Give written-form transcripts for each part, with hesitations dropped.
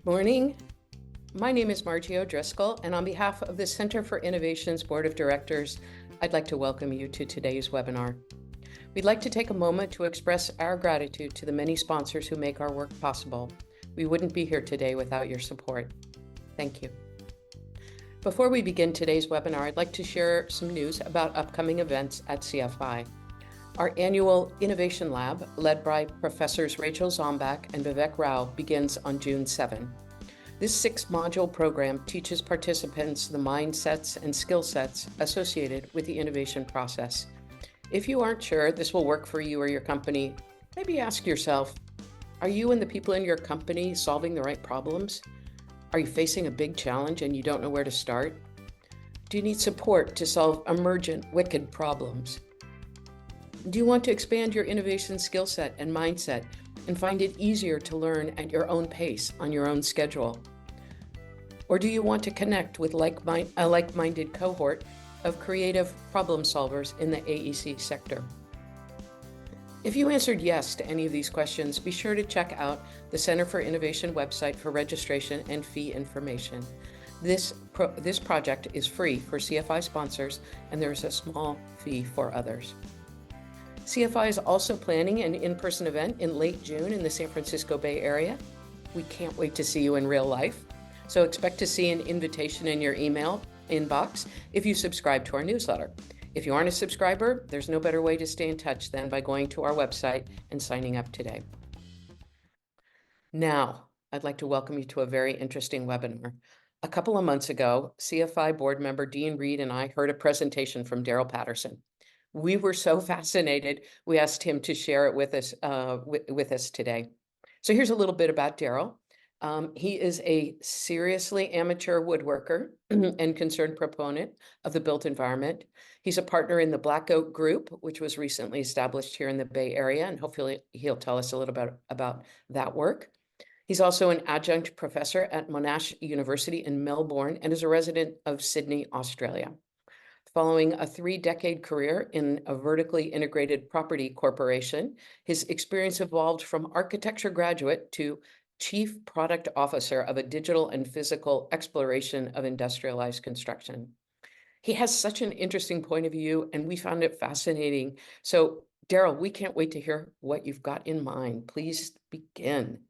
Morning. My name is Margie O'Driscoll, and on behalf of the Center for Innovation's Board of Directors, I'd like to welcome you to today's webinar. We'd like to take a moment to express our gratitude to the many sponsors who make our work possible. We wouldn't be here today without your support. Thank you. Before we begin today's webinar, I'd like to share some news about upcoming events at CFI. Our annual Innovation Lab, led by Professors Rachel Zombach and Vivek Rao, begins on June 7. This 6-module program teaches participants the mindsets and skill sets associated with the innovation process. If you aren't sure this will work for you or your company, maybe ask yourself, are you and the people in your company solving the right problems? Are you facing a big challenge and you don't know where to start? Do you need support to solve emergent, wicked problems? Do you want to expand your innovation skill set and mindset and find it easier to learn at your own pace on your own schedule? Or do you want to connect with a like-minded cohort of creative problem solvers in the AEC sector? If you answered yes to any of these questions, be sure to check out the Center for Innovation website for registration and fee information. This project is free for CFI sponsors, and there's a small fee for others. CFI is also planning an in-person event in late June in the San Francisco Bay Area. We can't wait to see you in real life, so expect to see an invitation in your email inbox if you subscribe to our newsletter. If you aren't a subscriber, there's no better way to stay in touch than by going to our website and signing up today. Now, I'd like to welcome you to a very interesting webinar. A couple of months ago, CFI board member Dean Reed and I heard a presentation from Daryl Patterson. We were so fascinated, we asked him to share it with us today. So here's a little bit about Daryl. He is a seriously amateur woodworker and concerned proponent of the built environment. He's a partner in the Black Oak Group, which was recently established here in the Bay Area, and hopefully he'll tell us a little bit about that work. He's also an adjunct professor at Monash University in Melbourne and is a resident of Sydney, Australia. Following a 3-decade career in a vertically integrated property corporation, his experience evolved from architecture graduate to Chief Product Officer of a digital and physical exploration of industrialized construction. He has such an interesting point of view, and we found it fascinating. So, Daryl, we can't wait to hear what you've got in mind. Please begin.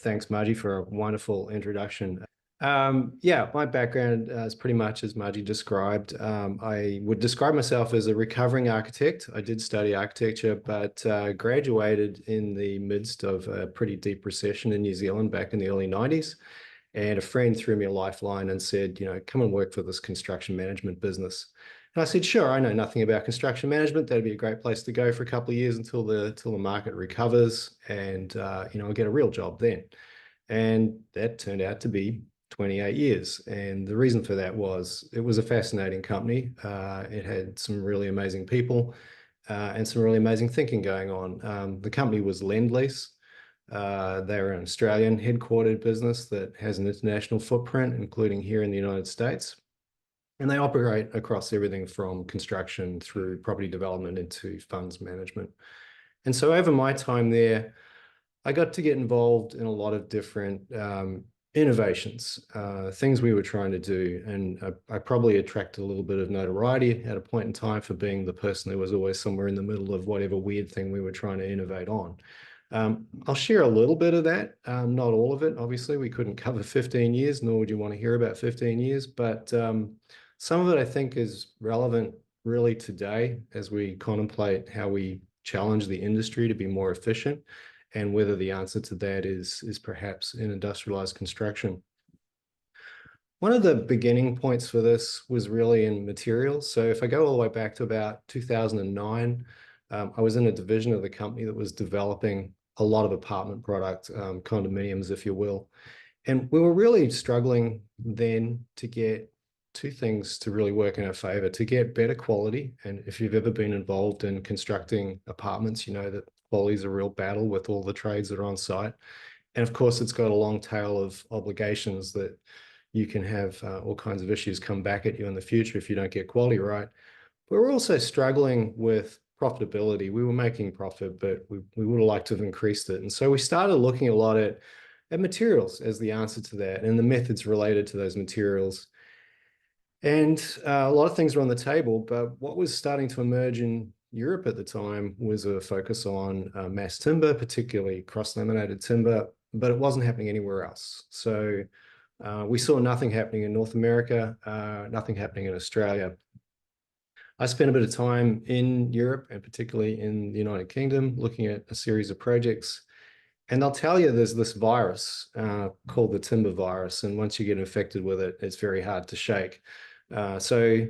Thanks, Margie, for a wonderful introduction. My background is pretty much as Margie described. I would describe myself as a recovering architect. I did study architecture, but graduated in the midst of a pretty deep recession in New Zealand back in the early 90s. And a friend threw me a lifeline and said, come and work for this construction management business. And I said, sure, I know nothing about construction management. That'd be a great place to go for a couple of years until the market recovers and, I'll get a real job then. And that turned out to be 28 years. And the reason for that was it was a fascinating company. It had some really amazing people and some really amazing thinking going on. The company was Lend-Lease. They're an Australian headquartered business that has an international footprint, including here in the United States. And they operate across everything from construction through property development into funds management. And so over my time there, I got to get involved in a lot of different innovations, things we were trying to do. And I probably attracted a little bit of notoriety at a point in time for being the person who was always somewhere in the middle of whatever weird thing we were trying to innovate on. I'll share a little bit of that, not all of it. Obviously, we couldn't cover 15 years, nor would you want to hear about 15 years. But some of it, I think, is relevant really today as we contemplate how we challenge the industry to be more efficient, and whether the answer to that is perhaps in industrialized construction. One of the beginning points for this was really in materials. So if I go all the way back to about 2009, I was in a division of the company that was developing a lot of apartment product, condominiums, if you will. And we were really struggling then to get two things to really work in our favor: to get better quality. And if you've ever been involved in constructing apartments, you know that quality is a real battle with all the trades that are on site. And of course, it's got a long tail of obligations that you can have all kinds of issues come back at you in the future if you don't get quality right. But we're also struggling with profitability. We were making profit, but we would have liked to have increased it. And so we started looking a lot at and materials as the answer to that, and the methods related to those materials. And a lot of things were on the table, but what was starting to emerge in Europe at the time was a focus on mass timber, particularly cross-laminated timber, but it wasn't happening anywhere else. So we saw nothing happening in North America, nothing happening in Australia. I spent a bit of time in Europe and particularly in the United Kingdom looking at a series of projects. And I'll tell you, there's this virus called the timber virus. And once you get infected with it, it's very hard to shake. So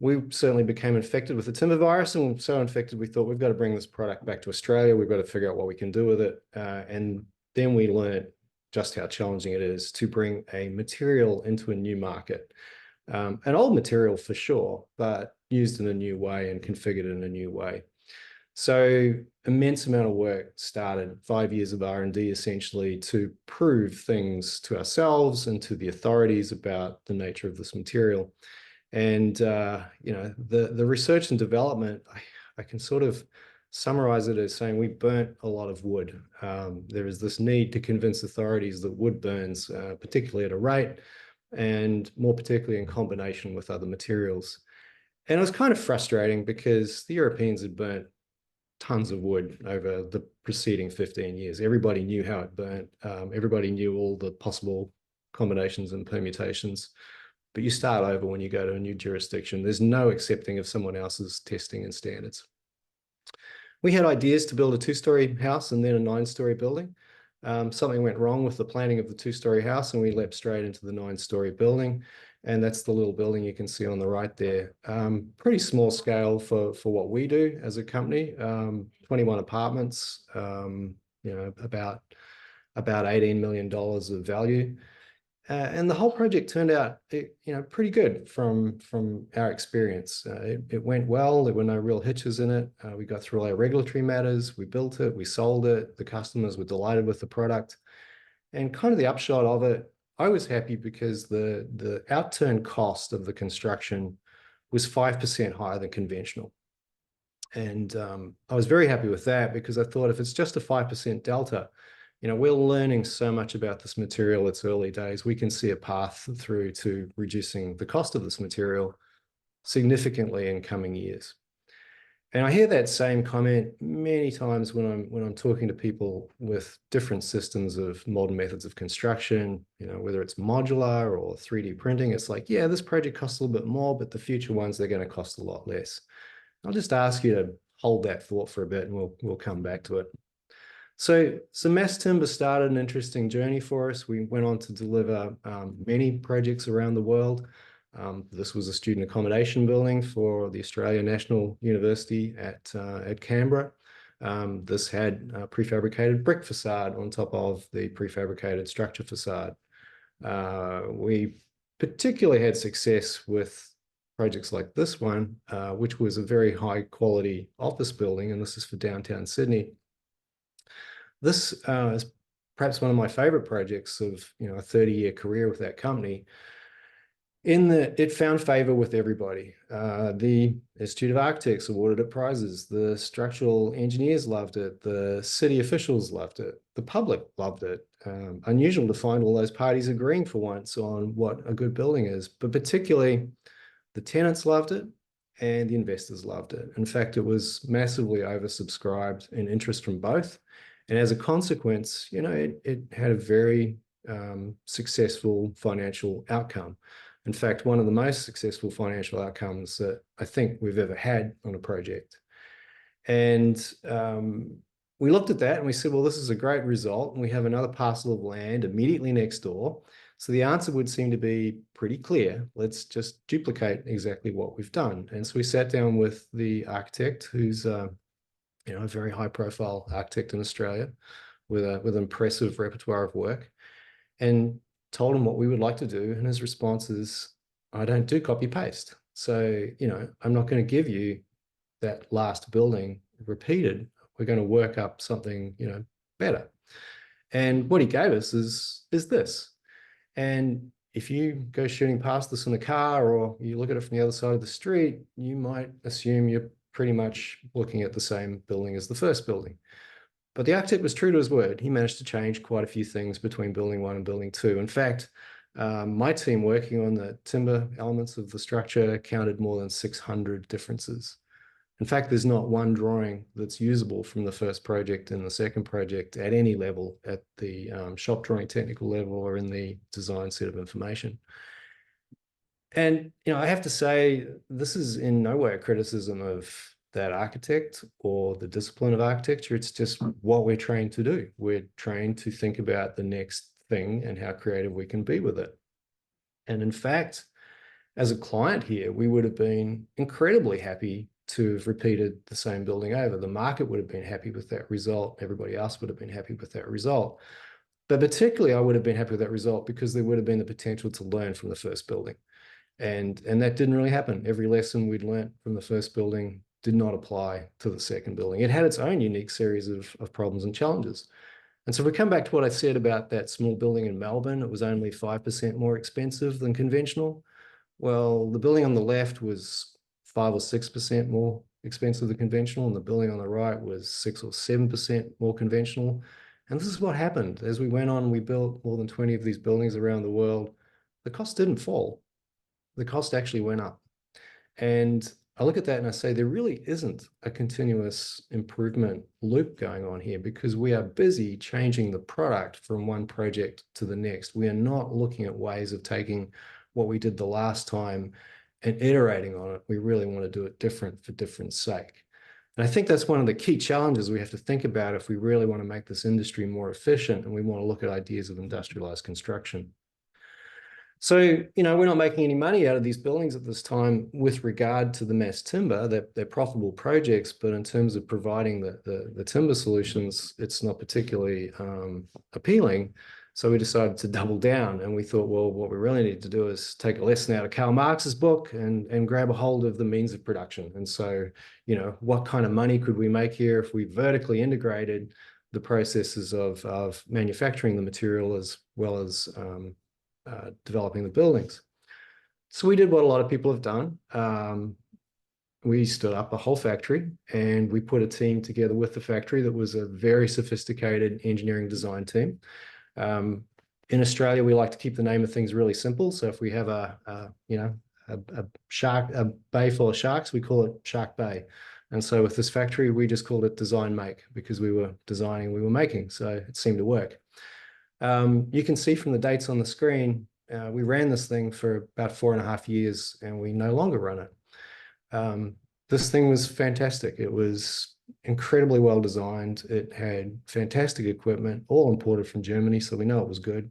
we certainly became infected with the timber virus, and so infected, we thought we've got to bring this product back to Australia. We've got to figure out what we can do with it. And then we learned just how challenging it is to bring a material into a new market. An old material for sure, but used in a new way and configured in a new way. So immense amount of work started, 5 years of R&D essentially, to prove things to ourselves and to the authorities about the nature of this material. And the research and development, I can sort of summarize it as saying we burnt a lot of wood. There is this need to convince authorities that wood burns, particularly at a rate, and more particularly in combination with other materials. And it was kind of frustrating because the Europeans had burnt tons of wood over the preceding 15 years. Everybody knew how it burnt. Everybody knew all the possible combinations and permutations. But you start over when you go to a new jurisdiction. There's no accepting of someone else's testing and standards. We had ideas to build a 2-story house and then a 9-story building. Something went wrong with the planning of the 2-story house, and we leapt straight into the 9-story building. And that's the little building you can see on the right there. Pretty small scale for what we do as a company. 21 apartments, about $18 million of value. And the whole project turned out, pretty good from our experience. It went well. There were no real hitches in it. We got through all our regulatory matters. We built it. We sold it. The customers were delighted with the product. And kind of the upshot of it, I was happy because the outturn cost of the construction was 5% higher than conventional. And I was very happy with that because I thought if it's just a 5% delta, we're learning so much about this material. It's early days. We can see a path through to reducing the cost of this material significantly in coming years. And I hear that same comment many times when I'm talking to people with different systems of modern methods of construction, whether it's modular or 3D printing. It's like, yeah, this project costs a little bit more, but the future ones, they're going to cost a lot less. I'll just ask you to hold that thought for a bit and we'll come back to it. So mass timber started an interesting journey for us. We went on to deliver many projects around the world. This was a student accommodation building for the Australian National University at Canberra. This had a prefabricated brick facade on top of the prefabricated structure facade. We particularly had success with projects like this one, which was a very high quality office building, and this is for downtown Sydney. This is perhaps one of my favorite projects of a 30-year career with that company, in that it found favor with everybody. The Institute of Architects awarded it prizes. The structural engineers loved it. The city officials loved it. The public loved it. Unusual to find all those parties agreeing for once on what a good building is, but particularly the tenants loved it and the investors loved it. In fact, it was massively oversubscribed in interest from both. And as a consequence, it had a very successful financial outcome. In fact, one of the most successful financial outcomes that I think we've ever had on a project. And we looked at that and we said, well, this is a great result. And we have another parcel of land immediately next door. So the answer would seem to be pretty clear. Let's just duplicate exactly what we've done. And so we sat down with the architect, who's a very high profile architect in Australia with an impressive repertoire of work, and told him what we would like to do. And his response is, I don't do copy paste. So, I'm not going to give you that last building repeated. We're going to work up something, better. And what he gave us is this. And if you go shooting past this in the car or you look at it from the other side of the street, you might assume you're pretty much looking at the same building as the first building. But the architect was true to his word. He managed to change quite a few things between building 1 and building 2. In fact, my team working on the timber elements of the structure counted more than 600 differences. In fact, there's not one drawing that's usable from the first project and the second project at any level, at the shop drawing technical level or in the design set of information. And, I have to say, this is in no way a criticism of that architect or the discipline of architecture. It's just what we're trained to do. We're trained to think about the next thing and how creative we can be with it. And in fact, as a client here, we would have been incredibly happy to have repeated the same building over. The market would have been happy with that result. Everybody else would have been happy with that result. But particularly, I would have been happy with that result because there would have been the potential to learn from the first building. And that didn't really happen. Every lesson we'd learnt from the first building did not apply to the second building. It had its own unique series of problems and challenges. And so if we come back to what I said about that small building in Melbourne, it was only 5% more expensive than conventional. Well, the building on the left was 5 or 6% more expensive than conventional, and the building on the right was 6 or 7% more conventional. And this is what happened. As we went on, we built more than 20 of these buildings around the world. The cost didn't fall. The cost actually went up. And I look at that and I say, there really isn't a continuous improvement loop going on here because we are busy changing the product from one project to the next. We are not looking at ways of taking what we did the last time and iterating on it. We really want to do it different for different's sake. And I think that's one of the key challenges we have to think about if we really want to make this industry more efficient and we want to look at ideas of industrialized construction. So, we're not making any money out of these buildings at this time with regard to the mass timber. They're profitable projects, but in terms of providing the timber solutions, it's not particularly appealing. So we decided to double down, and we thought, well, what we really need to do is take a lesson out of Karl Marx's book and grab a hold of the means of production. And so, what kind of money could we make here if we vertically integrated the processes of manufacturing the material as well as developing the buildings. So we did what a lot of people have done. We stood up a whole factory and we put a team together with the factory that was a very sophisticated engineering design team. In Australia, we like to keep the name of things really simple. So if we have a bay full of sharks, we call it Shark Bay. And so with this factory, we just called it Design Make because we were designing, we were making. So it seemed to work. You can see from the dates on the screen, we ran this thing for about 4.5 years and we no longer run it. This thing was fantastic. It was incredibly well designed. It had fantastic equipment, all imported from Germany, so we know it was good.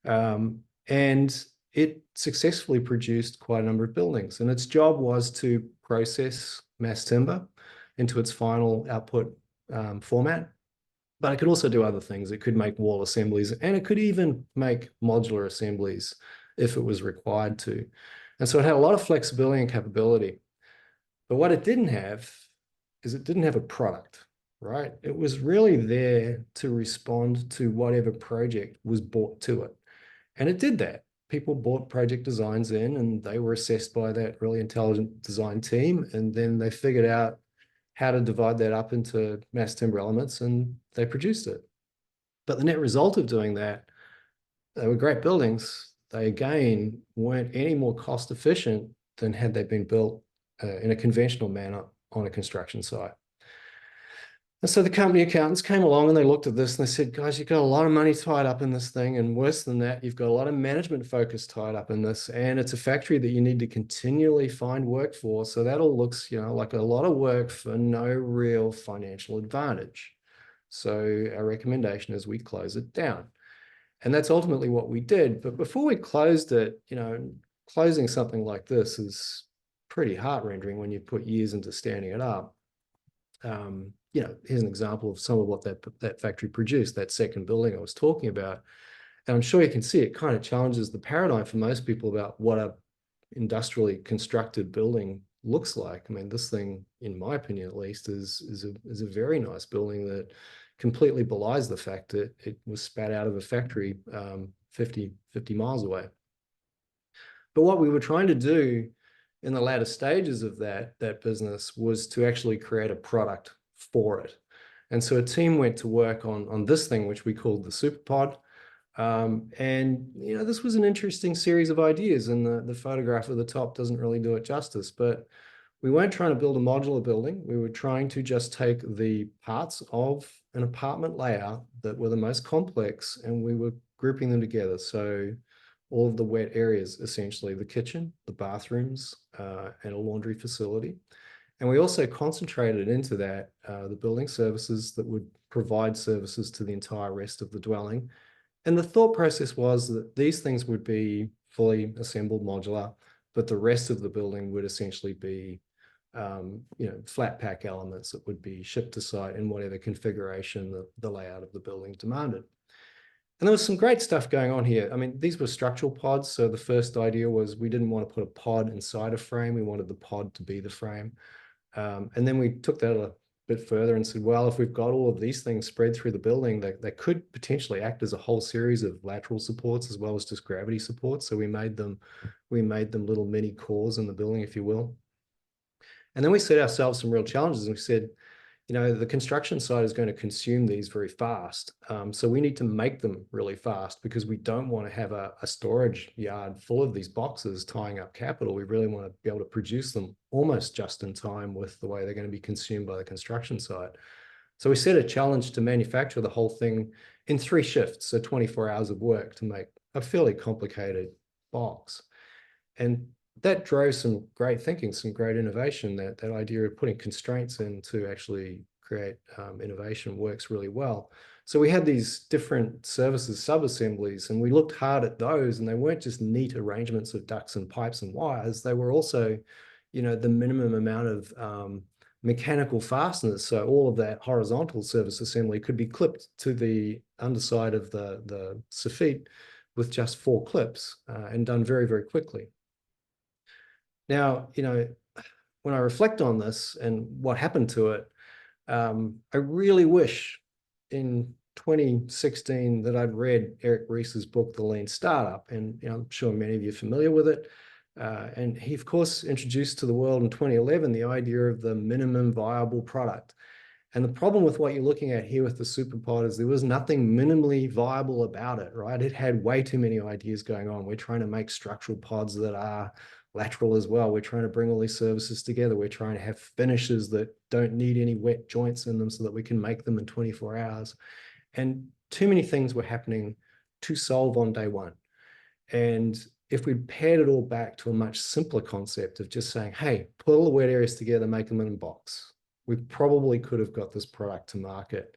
And it successfully produced quite a number of buildings. And its job was to process mass timber into its final output format. But it could also do other things. It could make wall assemblies, and it could even make modular assemblies if it was required to. And so it had a lot of flexibility and capability. But what it didn't have is it didn't have a product, right? It was really there to respond to whatever project was brought to it. And it did that. People bought project designs in and they were assessed by that really intelligent design team. And then they figured out how to divide that up into mass timber elements, and they produced it. But the net result of doing that, they were great buildings. They, again, weren't any more cost efficient than had they been built in a conventional manner on a construction site. And so the company accountants came along and they looked at this and they said, guys, you've got a lot of money tied up in this thing. And worse than that, you've got a lot of management focus tied up in this. And it's a factory that you need to continually find work for. So that all looks, like a lot of work for no real financial advantage. So our recommendation is we close it down. And that's ultimately what we did. But before we closed it, closing something like this is pretty heart-rending when you put years into standing it up. Here's an example of some of what that factory produced, that second building I was talking about. And I'm sure you can see it kind of challenges the paradigm for most people about what a industrially constructed building looks like. I mean, this thing, in my opinion at least, is a very nice building that completely belies the fact that it was spat out of a factory 50 miles away. But what we were trying to do in the latter stages of that business was to actually create a product for it. And so a team went to work on this thing, which we called the SuperPod. And, this was an interesting series of ideas, and the photograph at the top doesn't really do it justice, but we weren't trying to build a modular building. We were trying to just take the parts of an apartment layout that were the most complex, and we were grouping them together. So all of the wet areas, essentially the kitchen, the bathrooms, and a laundry facility. And we also concentrated into that the building services that would provide services to the entire rest of the dwelling. And the thought process was that these things would be fully assembled modular, but the rest of the building would essentially be flat pack elements that would be shipped to site in whatever configuration the layout of the building demanded. And there was some great stuff going on here. I mean, these were structural pods. So the first idea was we didn't want to put a pod inside a frame. We wanted the pod to be the frame. And then we took that a bit further and said, well, if we've got all of these things spread through the building, that could potentially act as a whole series of lateral supports as well as just gravity supports. So we made them little mini cores in the building, if you will. And then we set ourselves some real challenges, and we said, the construction site is going to consume these very fast. So we need to make them really fast, because we don't want to have a storage yard full of these boxes tying up capital. We really want to be able to produce them almost just in time with the way they're going to be consumed by the construction site. So we set a challenge to manufacture the whole thing in 3 shifts, so 24 hours of work to make a fairly complicated box. And that drove some great thinking, some great innovation. That idea of putting constraints in to actually create innovation works really well. So we had these different services, sub-assemblies, and we looked hard at those, and they weren't just neat arrangements of ducts and pipes and wires. They were also, the minimum amount of mechanical fasteners. So all of that horizontal service assembly could be clipped to the underside of the soffit with just 4 clips and done very, very quickly. Now, when I reflect on this and what happened to it, I really wish in 2016 that I'd read Eric Ries's book, The Lean Startup. And I'm sure many of you are familiar with it. And he, of course, introduced to the world in 2011 the idea of the minimum viable product. And the problem with what you're looking at here with the SuperPod is there was nothing minimally viable about it, right? It had way too many ideas going on. We're trying to make structural pods that are lateral as well. We're trying to bring all these services together. We're trying to have finishes that don't need any wet joints in them so that we can make them in 24 hours. And too many things were happening to solve on day one. And if we paired it all back to a much simpler concept of just saying, hey, put all the wet areas together, make them in a box, we probably could have got this product to market.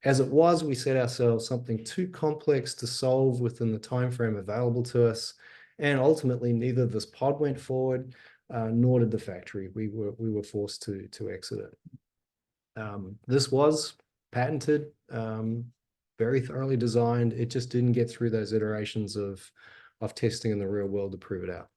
As it was, we set ourselves something too complex to solve within the time frame available to us. And ultimately, neither this pod went forward, nor did the factory. We were forced to exit it. This was patented, very thoroughly designed. It just didn't get through those iterations of testing in the real world to prove it out.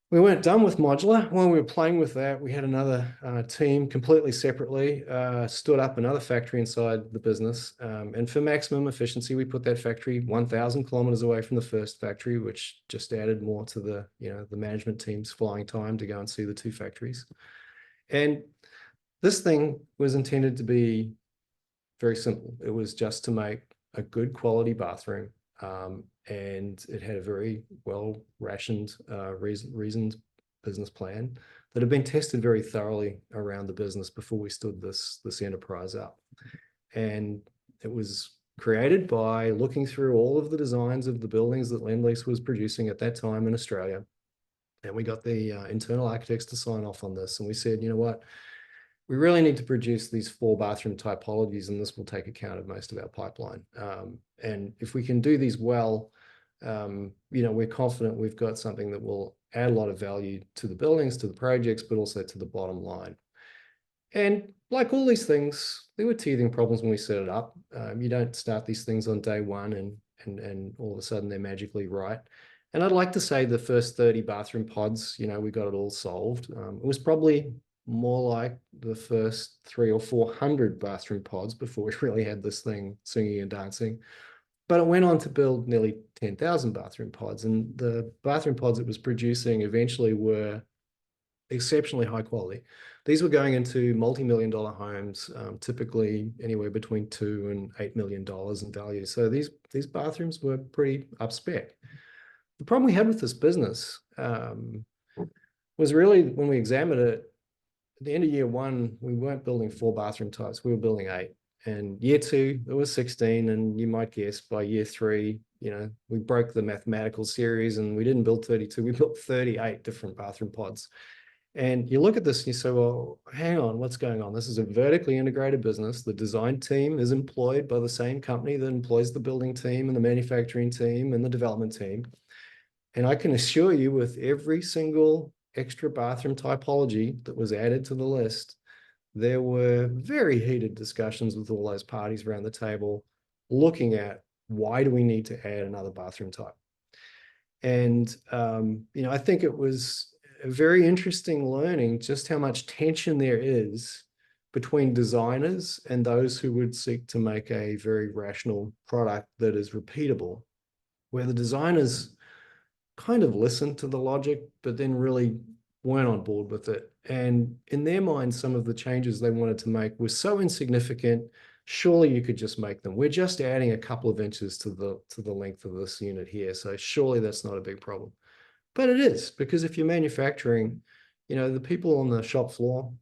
We weren't done with modular. While we were playing with that, we had another team completely separately stood up another factory inside the business. And for maximum efficiency, we put that factory 1,000 kilometers away from the first factory, which just added more to the management team's flying time to go and see the 2 factories. And this thing was intended to be very simple. It was just to make a good quality bathroom. And it had a very well rationed, reasoned business plan that had been tested very thoroughly around the business before we stood this enterprise up. And it was created by looking through all of the designs of the buildings that Lendlease was producing at that time in Australia. And we got the internal architects to sign off on this. And we said, you know what? We really need to produce these 4 bathroom typologies, and this will take account of most of our pipeline. And if we can do these well, we're confident we've got something that will add a lot of value to the buildings, to the projects, but also to the bottom line. And like all these things, there were teething problems when we set it up. You don't start these things on day one and all of a sudden they're magically right. And I'd like to say the first 30 bathroom pods, we got it all solved. It was probably more like the first 300 or 400 bathroom pods before we really had this thing singing and dancing. But it went on to build nearly 10,000 bathroom pods, and the bathroom pods it was producing eventually were exceptionally high quality. These were going into multi-million-dollar homes, typically anywhere between $2 and $8 million in value. So these bathrooms were pretty up spec. The problem we had with this business was really when we examined it, at the end of year one, we weren't building 4 bathroom types, we were building 8. And year 2, it was 16. And you might guess by year 3, we broke the mathematical series and we didn't build 32, we built 38 different bathroom pods. And you look at this and you say, well, hang on, what's going on? This is a vertically integrated business. The design team is employed by the same company that employs the building team and the manufacturing team and the development team. And I can assure you, with every single extra bathroom typology that was added to the list, there were very heated discussions with all those parties around the table looking at why do we need to add another bathroom type. And I think it was a very interesting learning just how much tension there is between designers and those who would seek to make a very rational product that is repeatable, where the designers kind of listened to the logic, but then really weren't on board with it. And in their minds, some of the changes they wanted to make were so insignificant, surely you could just make them. We're just adding a couple of inches to the length of this unit here, so surely that's not a big problem. But it is, because if you're manufacturing, the people on the shop floor,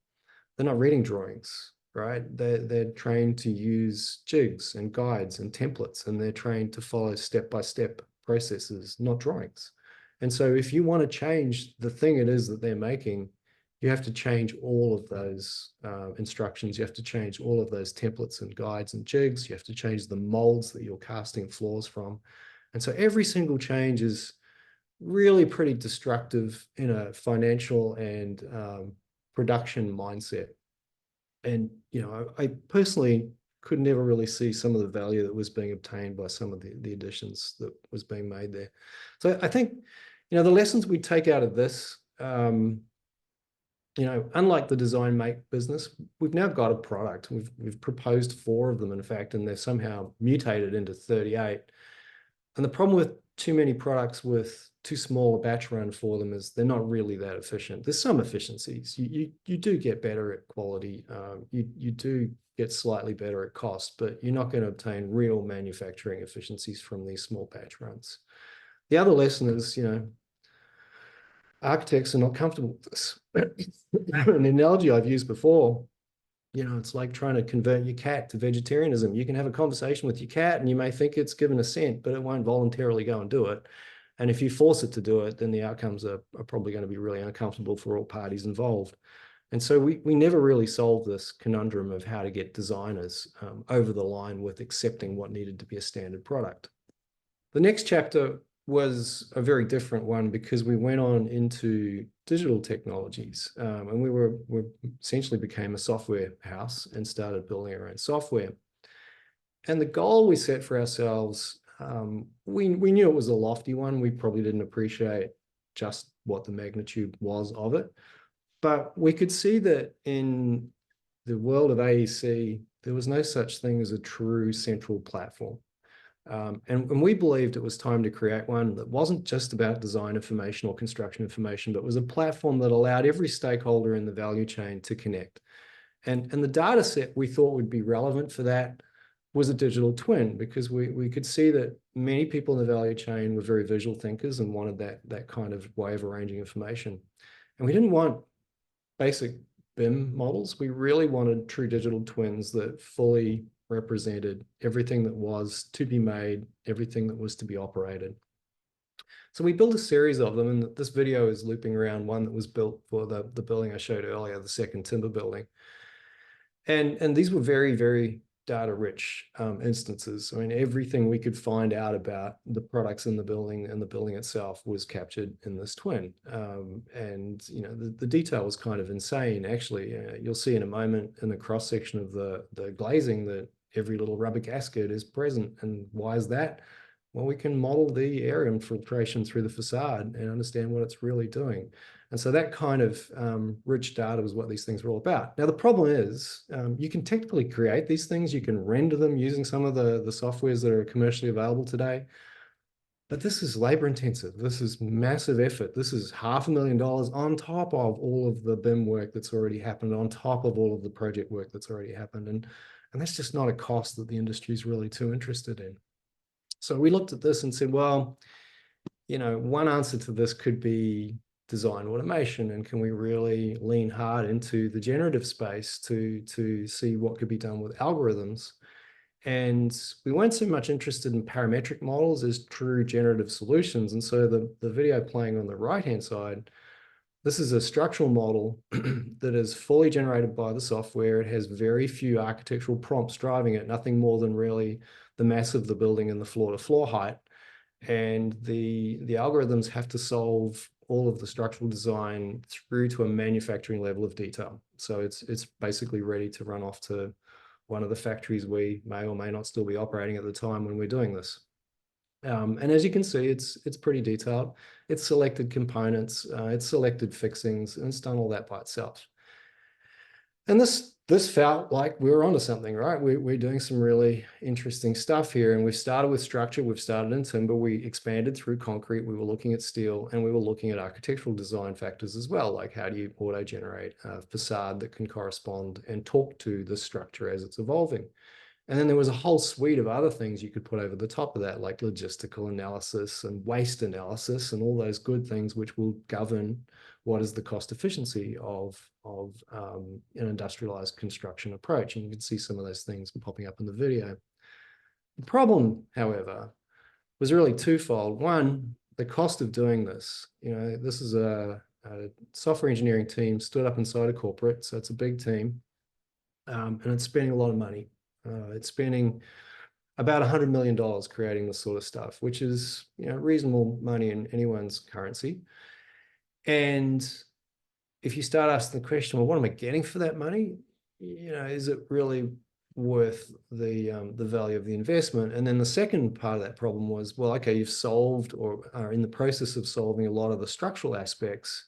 they're not reading drawings, right? They're trained to use jigs and guides and templates, and they're trained to follow step-by-step processes, not drawings. And so if you want to change the thing it is that they're making, you have to change all of those instructions. You have to change all of those templates and guides and jigs. You have to change the molds that you're casting floors from. And so every single change is really pretty destructive in a financial and production mindset. And, I personally could never really see some of the value that was being obtained by some of the additions that was being made there. So I think, the lessons we take out of this, unlike the design make business, we've now got a product. We've proposed 4 of them, in fact, and they've somehow mutated into 38. And the problem with too many products with too small a batch run for them is they're not really that efficient. There's some efficiencies. You do get better at quality. You do get slightly better at cost, but you're not going to obtain real manufacturing efficiencies from these small batch runs. The other lesson is, architects are not comfortable with this. An analogy I've used before, it's like trying to convert your cat to vegetarianism. You can have a conversation with your cat and you may think it's given assent, but it won't voluntarily go and do it. And if you force it to do it, then the outcomes are probably going to be really uncomfortable for all parties involved. And so we never really solved this conundrum of how to get designers over the line with accepting what needed to be a standard product. The next chapter was a very different one because we went on into digital technologies, and we essentially became a software house and started building our own software. And the goal we set for ourselves, we knew it was a lofty one. We probably didn't appreciate just what the magnitude was of it, but we could see that in the world of AEC, there was no such thing as a true central platform. And we believed it was time to create one that wasn't just about design information or construction information, but was a platform that allowed every stakeholder in the value chain to connect. And the data set we thought would be relevant for that was a digital twin, because we could see that many people in the value chain were very visual thinkers and wanted that kind of way of arranging information. And we didn't want basic BIM models. We really wanted true digital twins that fully represented everything that was to be made, everything that was to be operated. So we built a series of them, and this video is looping around one that was built for the building I showed earlier, the second timber building. And these were very, very data-rich instances. I mean, everything we could find out about the products in the building and the building itself was captured in this twin. And the detail was kind of insane, actually. You'll see in a moment in the cross-section of the glazing that every little rubber gasket is present. And why is that? Well, we can model the air infiltration through the facade and understand what it's really doing. And so that kind of rich data was what these things were all about. Now, the problem is you can technically create these things. You can render them using some of the softwares that are commercially available today. But this is labor intensive. This is massive effort. This is $500,000 on top of all of the BIM work that's already happened, on top of all of the project work that's already happened. And that's just not a cost that the industry is really too interested in. So we looked at this and said, well, one answer to this could be design automation. And can we really lean hard into the generative space to see what could be done with algorithms? And we weren't so much interested in parametric models as true generative solutions. And so the video playing on the right-hand side, this is a structural model that is fully generated by the software. It has very few architectural prompts driving it, nothing more than really the mass of the building and the floor-to-floor height. And the algorithms have to solve all of the structural design through to a manufacturing level of detail. So it's basically ready to run off to one of the factories we may or may not still be operating at the time when we're doing this. And as you can see, it's pretty detailed. It's selected components, it's selected fixings, and it's done all that by itself. And this felt like we were onto something, right? We're doing some really interesting stuff here. And we've started with structure, we've started in timber, we expanded through concrete, we were looking at steel, and we were looking at architectural design factors as well, like how do you auto-generate a facade that can correspond and talk to the structure as it's evolving. And then there was a whole suite of other things you could put over the top of that, like logistical analysis and waste analysis and all those good things which will govern what is the cost efficiency of an industrialized construction approach. And you can see some of those things popping up in the video. The problem, however, was really twofold. One, the cost of doing this. This is a software engineering team stood up inside a corporate, so it's a big team, and it's spending a lot of money. It's spending about $100 million creating this sort of stuff, which is reasonable money in anyone's currency. And if you start asking the question, well, what am I getting for that money? Is it really worth the value of the investment? And then the second part of that problem was, well, okay, you've solved or are in the process of solving a lot of the structural aspects.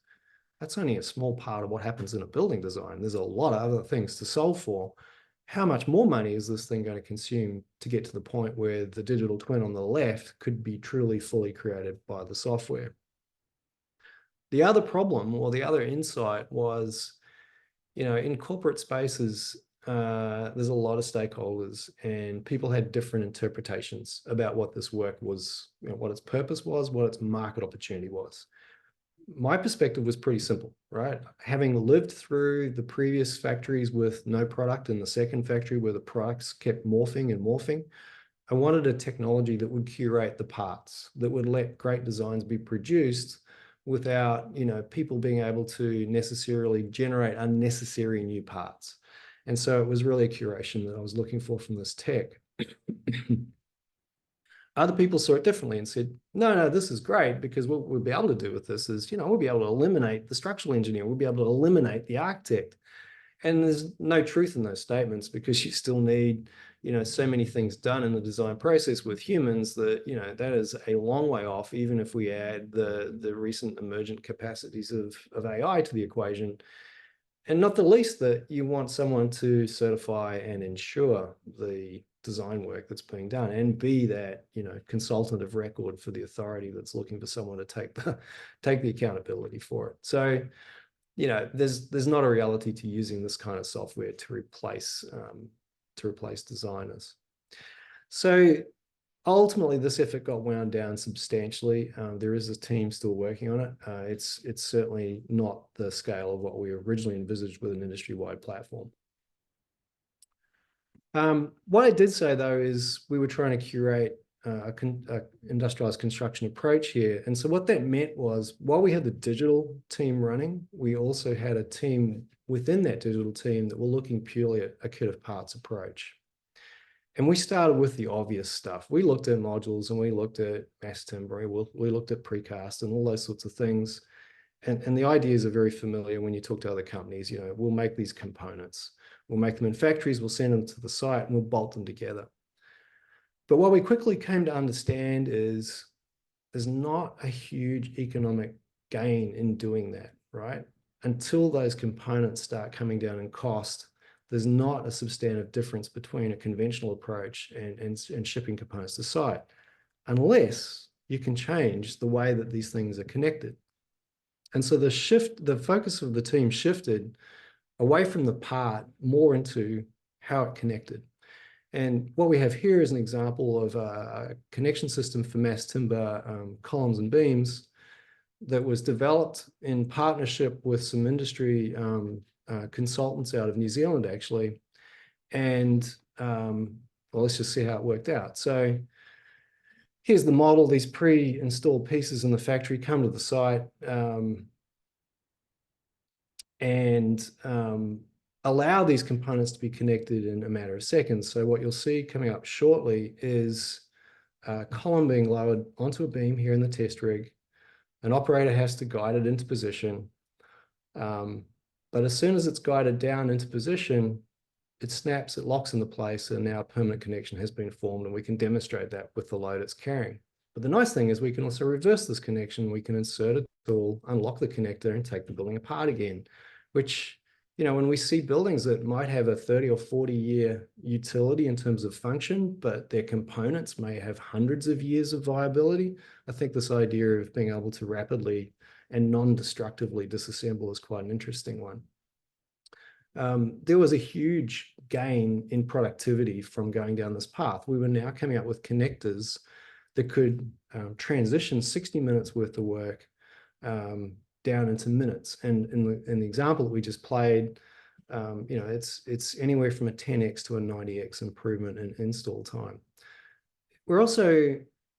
That's only a small part of what happens in a building design. There's a lot of other things to solve for. How much more money is this thing going to consume to get to the point where the digital twin on the left could be truly fully created by the software? The other problem, or the other insight, was, in corporate spaces, there's a lot of stakeholders and people had different interpretations about what this work was, what its purpose was, what its market opportunity was. My perspective was pretty simple, right? Having lived through the previous factories with no product and the second factory where the products kept morphing and morphing, I wanted a technology that would curate the parts, that would let great designs be produced without, people being able to necessarily generate unnecessary new parts. And so it was really a curation that I was looking for from this tech. Other people saw it differently and said, no, this is great, because what we'll be able to do with this is, we'll be able to eliminate the structural engineer. We'll be able to eliminate the architect. And there's no truth in those statements, because you still need, so many things done in the design process with humans that, that is a long way off, even if we add the recent emergent capacities of AI to the equation. And not the least that you want someone to certify and ensure the design work that's being done and be that, consultant of record for the authority that's looking for someone to take the accountability for it. So, there's not a reality to using this kind of software to replace designers. So ultimately, this effort got wound down substantially. There is a team still working on it. It's certainly not the scale of what we originally envisaged with an industry-wide platform. What I did say, though, is we were trying to curate a industrialized construction approach here. And so what that meant was, while we had the digital team running, we also had a team within that digital team that were looking purely at a kit of parts approach. And we started with the obvious stuff. We looked at modules and we looked at mass timber, we looked at precast and all those sorts of things. And the ideas are very familiar when you talk to other companies. We'll make these components. We'll make them in factories, we'll send them to the site, and we'll bolt them together. But what we quickly came to understand is there's not a huge economic gain in doing that, right? Until those components start coming down in cost, there's not a substantive difference between a conventional approach and shipping components to site, unless you can change the way that these things are connected. And so the focus of the team shifted away from the part more into how it connected. And what we have here is an example of a connection system for mass timber columns and beams that was developed in partnership with some industry consultants out of New Zealand, actually. And well, let's just see how it worked out. So here's the model. These pre-installed pieces in the factory come to the site and allow these components to be connected in a matter of seconds. So what you'll see coming up shortly is a column being lowered onto a beam here in the test rig. An operator has to guide it into position. But as soon as it's guided down into position, it snaps, it locks into place, and now a permanent connection has been formed, and we can demonstrate that with the load it's carrying. But the nice thing is we can also reverse this connection. We can insert a tool, unlock the connector, and take the building apart again, which, you know, when we see buildings that might have a 30 or 40-year utility in terms of function, but their components may have hundreds of years of viability, I think this idea of being able to rapidly and non-destructively disassemble is quite an interesting one. There was a huge gain in productivity from going down this path. We were now coming up with connectors that could transition 60 minutes worth of work down into minutes. And in the example that we just played, you know, it's anywhere from a 10x to a 90x improvement in install time. We're also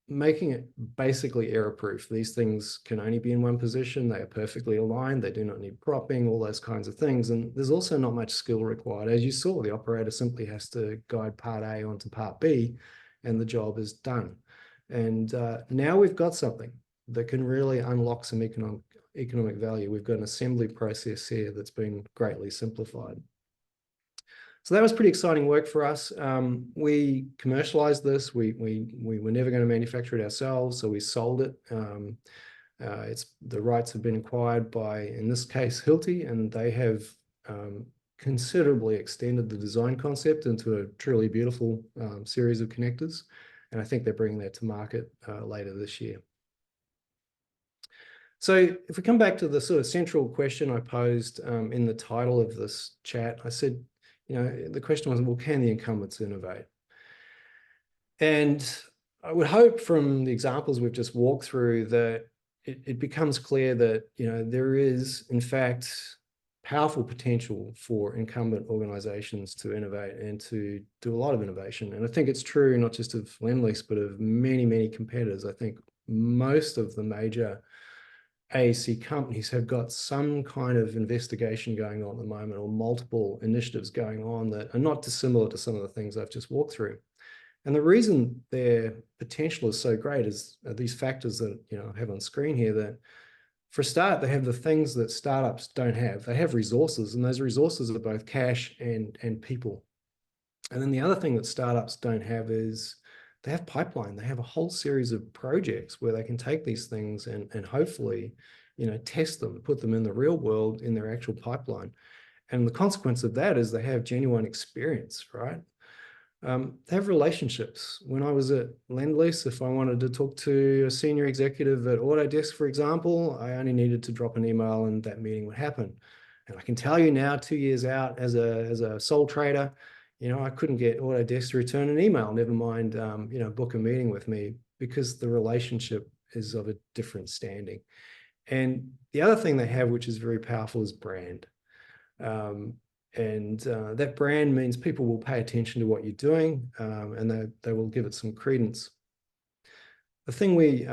making it basically error-proof. These things can only be in one position. They are perfectly aligned. They do not need propping, all those kinds of things. And there's also not much skill required. As you saw, the operator simply has to guide part A onto part B, and the job is done. And now we've got something that can really unlock some economic value. We've got an assembly process here that's been greatly simplified. So that was pretty exciting work for us. We commercialized this. We were never going to manufacture it ourselves, so we sold it. The rights have been acquired by, in this case, Hilti, and they have considerably extended the design concept into a truly beautiful series of connectors. And I think they're bringing that to market later this year. So if we come back to the sort of central question I posed in the title of this chat, I said, you know, the question was, well, can the incumbents innovate? And I would hope from the examples we've just walked through that it becomes clear that, you know, there is, in fact, powerful potential for incumbent organizations to innovate and to do a lot of innovation. And I think it's true not just of Lendlease, but of many, many competitors. I think most of the major AEC companies have got some kind of investigation going on at the moment, or multiple initiatives going on that are not dissimilar to some of the things I've just walked through. And the reason their potential is so great is these factors that, you know, I have on screen here. That for a start, they have the things that startups don't have. They have resources, and those resources are both cash and people. And then the other thing that startups don't have is they have pipeline. They have a whole series of projects where they can take these things and hopefully, you know, test them, put them in the real world in their actual pipeline. And the consequence of that is they have genuine experience, right? They have relationships. When I was at Lendlease, if I wanted to talk to a senior executive at Autodesk, for example, I only needed to drop an email and that meeting would happen. And I can tell you now, 2 years out as a sole trader, you know, I couldn't get Autodesk to return an email, never mind, you know, book a meeting with me, because the relationship is of a different standing. And the other thing they have, which is very powerful, is brand. That brand means people will pay attention to what you're doing, and they will give it some credence. The thing we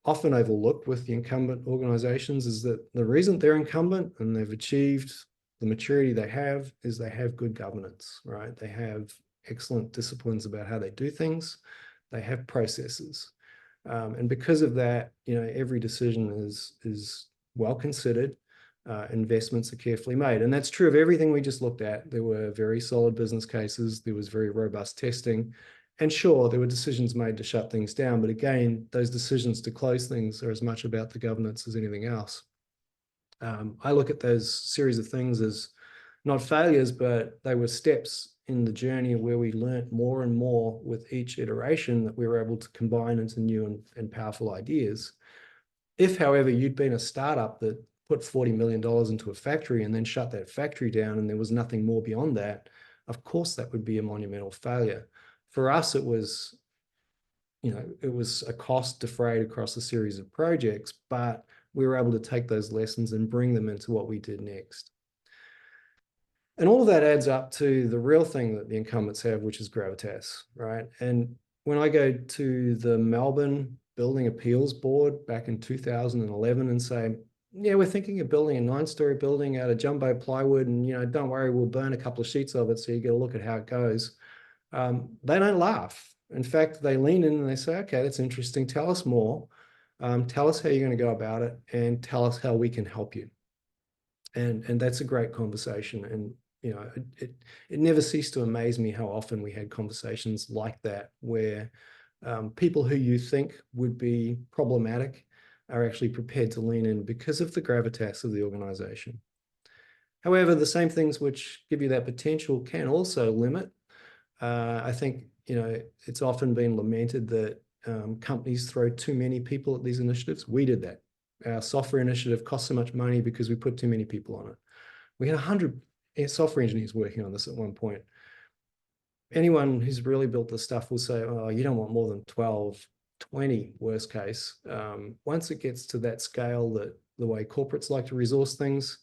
often overlook with the incumbent organizations is that the reason they're incumbent and they've achieved the maturity they have is they have good governance, right? They have excellent disciplines about how they do things. They have processes. And because of that, you know, every decision is well considered. Investments are carefully made. And that's true of everything we just looked at. There were very solid business cases. There was very robust testing. And sure, there were decisions made to shut things down. But again, those decisions to close things are as much about the governance as anything else. I look at those series of things as not failures, but they were steps in the journey where we learnt more and more with each iteration that we were able to combine into new and powerful ideas. If, however, you'd been a startup that put $40 million into a factory and then shut that factory down and there was nothing more beyond that, of course that would be a monumental failure. For us, it was, it was a cost defrayed across a series of projects, but we were able to take those lessons and bring them into what we did next. And all of that adds up to the real thing that the incumbents have, which is gravitas, right? And when I go to the Melbourne Building Appeals Board back in 2011 and say, yeah, we're thinking of building a 9-story building out of jumbo plywood, and don't worry, we'll burn a couple of sheets of it so you get a look at how it goes. They don't laugh. In fact, they lean in and they say, okay, that's interesting. Tell us more. Tell us how you're going to go about it, and tell us how we can help you. And that's a great conversation. And it never ceased to amaze me how often we had conversations like that, where people who you think would be problematic are actually prepared to lean in because of the gravitas of the organization. However, the same things which give you that potential can also limit. I think, it's often been lamented that companies throw too many people at these initiatives. We did that. Our software initiative cost so much money because we put too many people on it. We had 100 software engineers working on this at one point. Anyone who's really built this stuff will say, oh, you don't want more than 12, 20, worst case. Once it gets to that scale, that the way corporates like to resource things,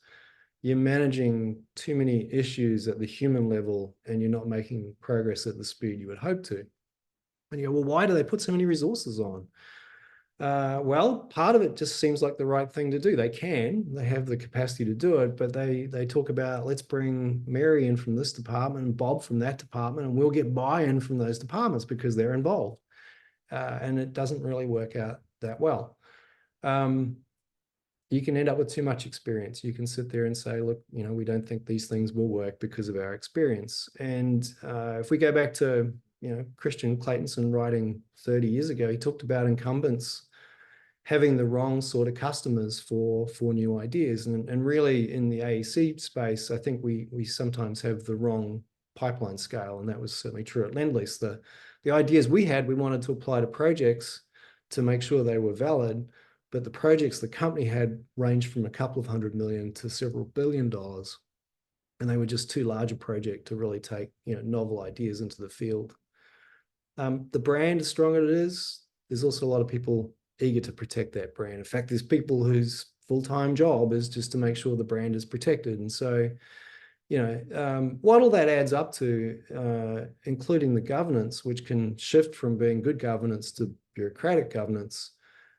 you're managing too many issues at the human level and you're not making progress at the speed you would hope to. And you go, well, why do they put so many resources on? Well, part of it just seems like the right thing to do. They have the capacity to do it, but they talk about, let's bring Mary in from this department and Bob from that department, and we'll get buy-in from those departments because they're involved. And it doesn't really work out that well. You can end up with too much experience. You can sit there and say, look, we don't think these things will work because of our experience. And if we go back to Christian Claytonson writing 30 years ago, he talked about incumbents having the wrong sort of customers for new ideas. And really in the AEC space, I think we sometimes have the wrong pipeline scale. And that was certainly true at Lendlease. The ideas we had, we wanted to apply to projects to make sure they were valid, but the projects the company had ranged from a couple of $100 million to several $1 billion. And they were just too large a project to really take novel ideas into the field. The brand, as strong as it is, there's also a lot of people eager to protect that brand. In fact, there's people whose full-time job is just to make sure the brand is protected. And so, what all that adds up to, including the governance, which can shift from being good governance to bureaucratic governance,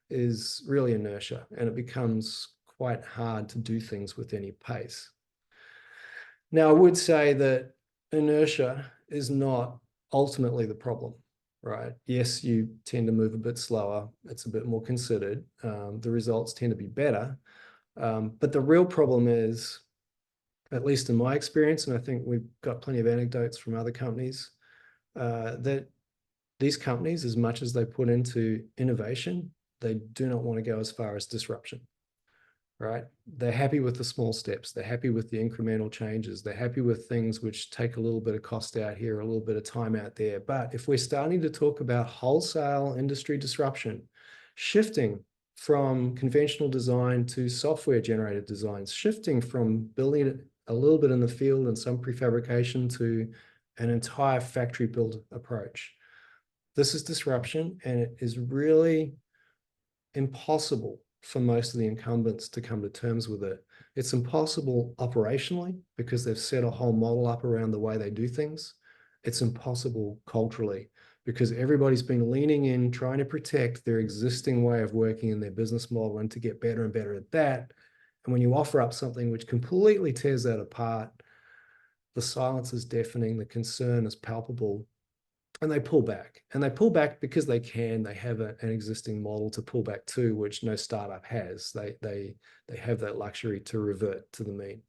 is really inertia. And it becomes quite hard to do things with any pace. Now, I would say that inertia is not ultimately the problem, right? Yes, you tend to move a bit slower. It's a bit more considered. The results tend to be better. But the real problem is, at least in my experience, and I think we've got plenty of anecdotes from other companies, that these companies, as much as they put into innovation, they do not want to go as far as disruption, right? They're happy with the small steps. They're happy with the incremental changes. They're happy with things which take a little bit of cost out here, a little bit of time out there. But if we're starting to talk about wholesale industry disruption, shifting from conventional design to software-generated designs, shifting from building it a little bit in the field and some prefabrication to an entire factory-built approach, this is disruption, and it is really impossible for most of the incumbents to come to terms with it. It's impossible operationally because they've set a whole model up around the way they do things. It's impossible culturally because everybody's been leaning in, trying to protect their existing way of working in their business model and to get better and better at that. And when you offer up something which completely tears that apart, the silence is deafening, the concern is palpable, and they pull back. And they pull back because they can. They have an existing model to pull back to, which no startup has. They have that luxury to revert to the mean.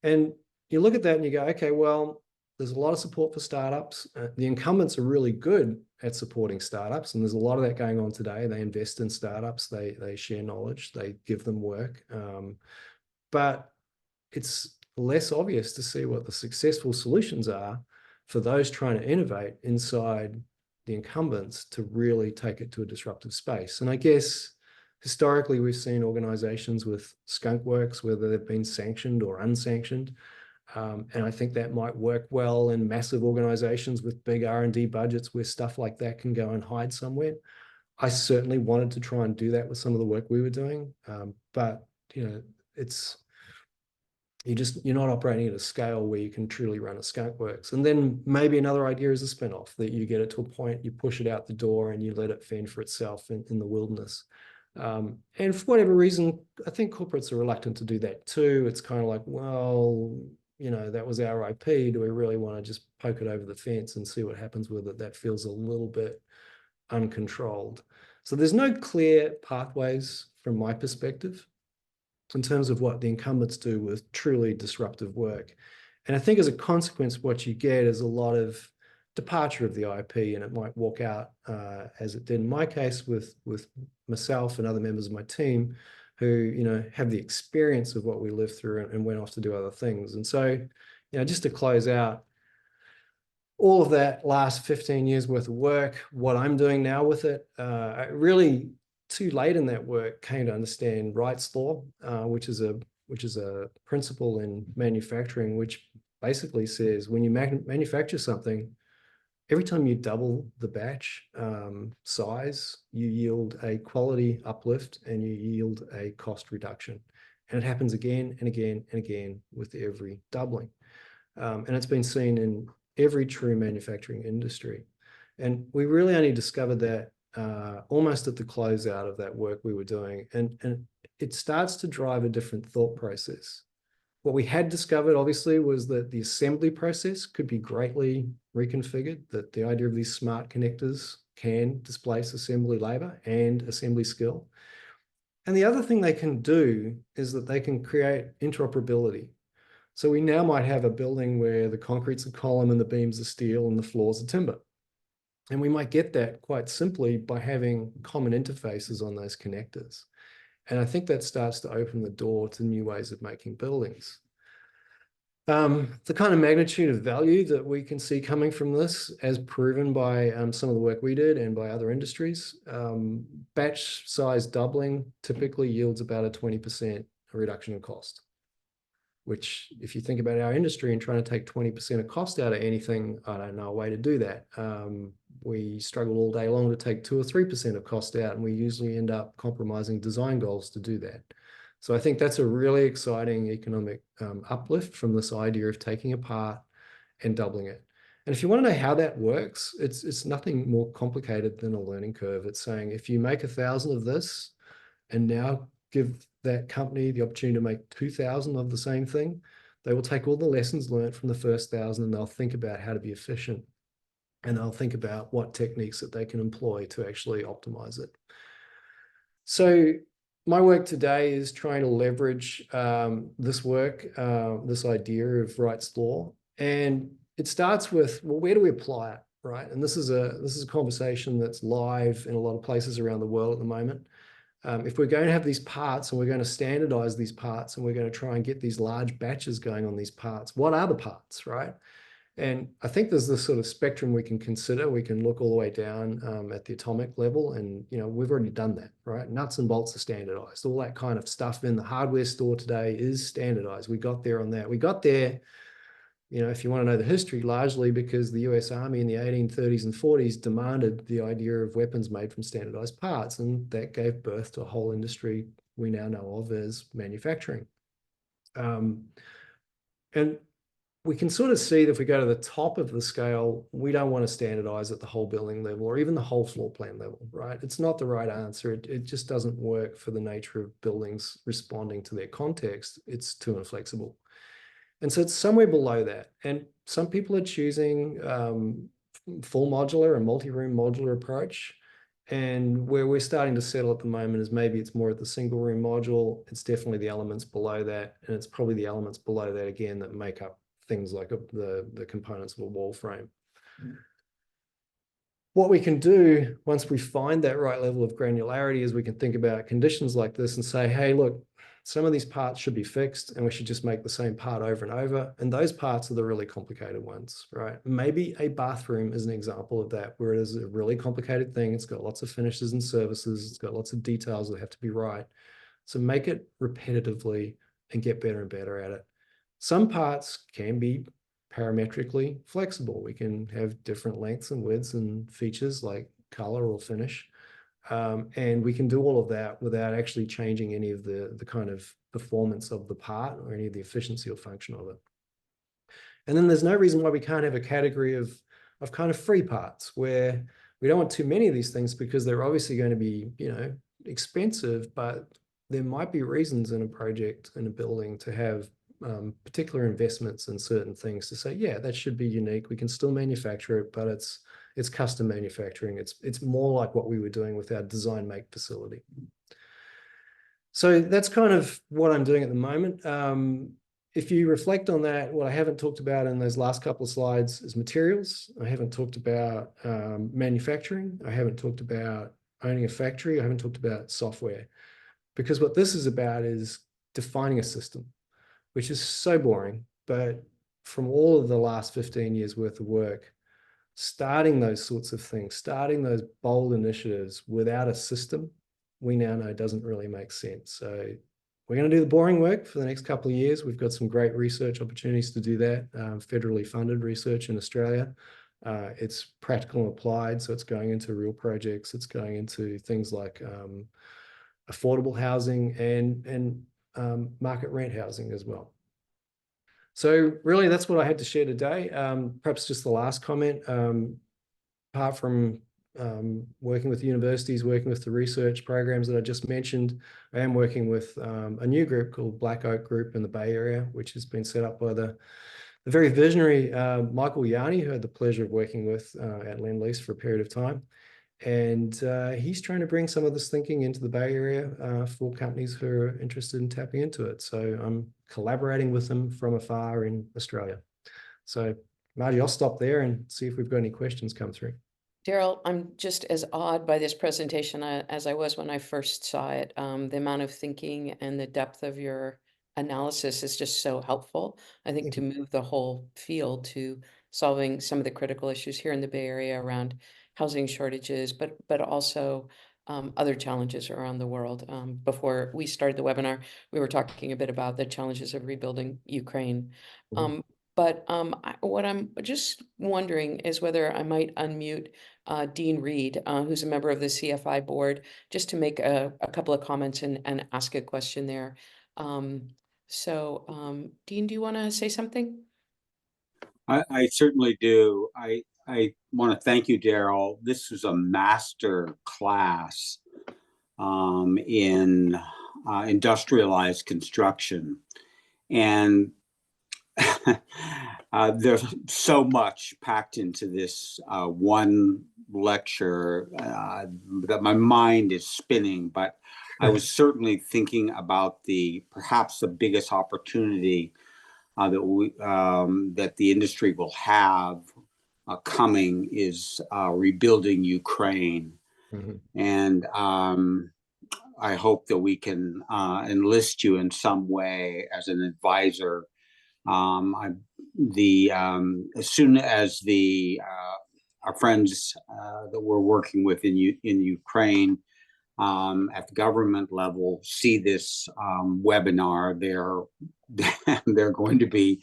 And you look at that and you go, okay, well, there's a lot of support for startups. The incumbents are really good at supporting startups, and there's a lot of that going on today. They invest in startups. They share knowledge. They give them work. But it's less obvious to see what the successful solutions are for those trying to innovate inside the incumbents to really take it to a disruptive space. And I guess historically, we've seen organizations with skunk works, whether they've been sanctioned or unsanctioned. And I think that might work well in massive organizations with big R&D budgets where stuff like that can go and hide somewhere. I certainly wanted to try and do that with some of the work we were doing. But, you're not operating at a scale where you can truly run a skunk works. And then maybe another idea is a spin-off, that you get it to a point, you push it out the door and you let it fend for itself in the wilderness. And for whatever reason, I think corporates are reluctant to do that too. It's kind of like, well, that was our IP. Do we really want to just poke it over the fence and see what happens with it? That feels a little bit uncontrolled. So there's no clear pathways from my perspective in terms of what the incumbents do with truly disruptive work. And I think as a consequence, what you get is a lot of departure of the IP, and it might walk out as it did in my case with myself and other members of my team who, have the experience of what we lived through and went off to do other things. And so, just to close out, all of that last 15 years worth of work, what I'm doing now with it, I really too late in that work came to understand Wright's law, which is a principle in manufacturing, which basically says when you manufacture something, every time you double the batch size, you yield a quality uplift and you yield a cost reduction. And it happens again and again and again with every doubling. And it's been seen in every true manufacturing industry. And we really only discovered that almost at the closeout of that work we were doing. And it starts to drive a different thought process. What we had discovered, obviously, was that the assembly process could be greatly reconfigured, that the idea of these smart connectors can displace assembly labor and assembly skill. And the other thing they can do is that they can create interoperability. So we now might have a building where the concrete's a column and the beams are steel and the floors are timber. And we might get that quite simply by having common interfaces on those connectors. And I think that starts to open the door to new ways of making buildings. The kind of magnitude of value that we can see coming from this, as proven by some of the work we did and by other industries, batch size doubling typically yields about a 20% reduction in cost, which if you think about our industry and trying to take 20% of cost out of anything, I don't know a way to do that. We struggle all day long to take 2 or 3% of cost out, and we usually end up compromising design goals to do that. So I think that's a really exciting economic uplift from this idea of taking apart and doubling it. And if you want to know how that works, it's nothing more complicated than a learning curve. It's saying if you make 1,000 of this and now give that company the opportunity to make 2,000 of the same thing, they will take all the lessons learned from the first 1,000 and they'll think about how to be efficient. And they'll think about what techniques that they can employ to actually optimize it. So my work today is trying to leverage this work, this idea of Wright's law. And it starts with, well, where do we apply it, right? And this is a conversation that's live in a lot of places around the world at the moment. If we're going to have these parts and we're going to standardize these parts and we're going to try and get these large batches going on these parts, what are the parts, right? And I think there's this sort of spectrum we can consider. We can look all the way down at the atomic level, and we've already done that, right? Nuts and bolts are standardized. All that kind of stuff in the hardware store today is standardized. We got there on that. We got there, if you want to know the history, largely because the US Army in the 1830s and 40s demanded the idea of weapons made from standardized parts, and that gave birth to a whole industry we now know of as manufacturing. And we can sort of see that if we go to the top of the scale, we don't want to standardize at the whole building level or even the whole floor plan level, right? It's not the right answer. It just doesn't work for the nature of buildings responding to their context. It's too inflexible. And so it's somewhere below that. And some people are choosing full modular and multi-room modular approach. And where we're starting to settle at the moment is maybe it's more at the single room module. It's definitely the elements below that. And it's probably the elements below that again that make up things like the components of a wall frame. What we can do once we find that right level of granularity is we can think about conditions like this and say, hey, look, some of these parts should be fixed and we should just make the same part over and over. And those parts are the really complicated ones, right? Maybe a bathroom is an example of that, where it is a really complicated thing. It's got lots of finishes and services. It's got lots of details that have to be right. So make it repetitively and get better and better at it. Some parts can be parametrically flexible. We can have different lengths and widths and features like color or finish. And we can do all of that without actually changing any of the kind of performance of the part or any of the efficiency or function of it. And then there's no reason why we can't have a category of kind of free parts, where we don't want too many of these things because they're obviously going to be, expensive, but there might be reasons in a project, in a building, to have particular investments in certain things to say, yeah, that should be unique. We can still manufacture it, but it's custom manufacturing. It's more like what we were doing with our design make facility. So that's kind of what I'm doing at the moment. If you reflect on that, what I haven't talked about in those last couple of slides is materials. I haven't talked about manufacturing. I haven't talked about owning a factory. I haven't talked about software, because what this is about is defining a system, which is so boring. But from all of the last 15 years worth of work, starting those sorts of things, starting those bold initiatives without a system, we now know doesn't really make sense. So we're going to do the boring work for the next couple of years. We've got some great research opportunities to do that, federally funded research in Australia. It's practical and applied, so it's going into real projects. It's going into things like affordable housing and market rent housing as well. So really, that's what I had to share today. Perhaps just the last comment, apart from working with universities, working with the research programs that I just mentioned, I am working with a new group called Black Oak Group in the Bay Area, which has been set up by the very visionary Michael Yarny, who I had the pleasure of working with at Lend-Lease for a period of time. And he's trying to bring some of this thinking into the Bay Area for companies who are interested in tapping into it. So I'm collaborating with them from afar in Australia. So Marty, I'll stop there and see if we've got any questions come through. Daryl, I'm just as awed by this presentation as I was when I first saw it. The amount of thinking and the depth of your analysis is just so helpful, I think, to move the whole field to solving some of the critical issues here in the Bay Area around housing shortages, but also other challenges around the world. Before we started the webinar, we were talking a bit about the challenges of rebuilding Ukraine. But what I'm just wondering is whether I might unmute Dean Reed, who's a member of the CFI board, just to make a couple of comments and ask a question there. Dean, do you want to say something? I certainly do. I want to thank you, Daryl. This was a master class in industrialized construction. And there's so much packed into this one lecture that my mind is spinning, but I was certainly thinking about perhaps the biggest opportunity that the industry will have coming is rebuilding Ukraine. And I hope that we can enlist you in some way as an advisor. As soon as our friends that we're working with in Ukraine at the government level see this webinar, they're going to be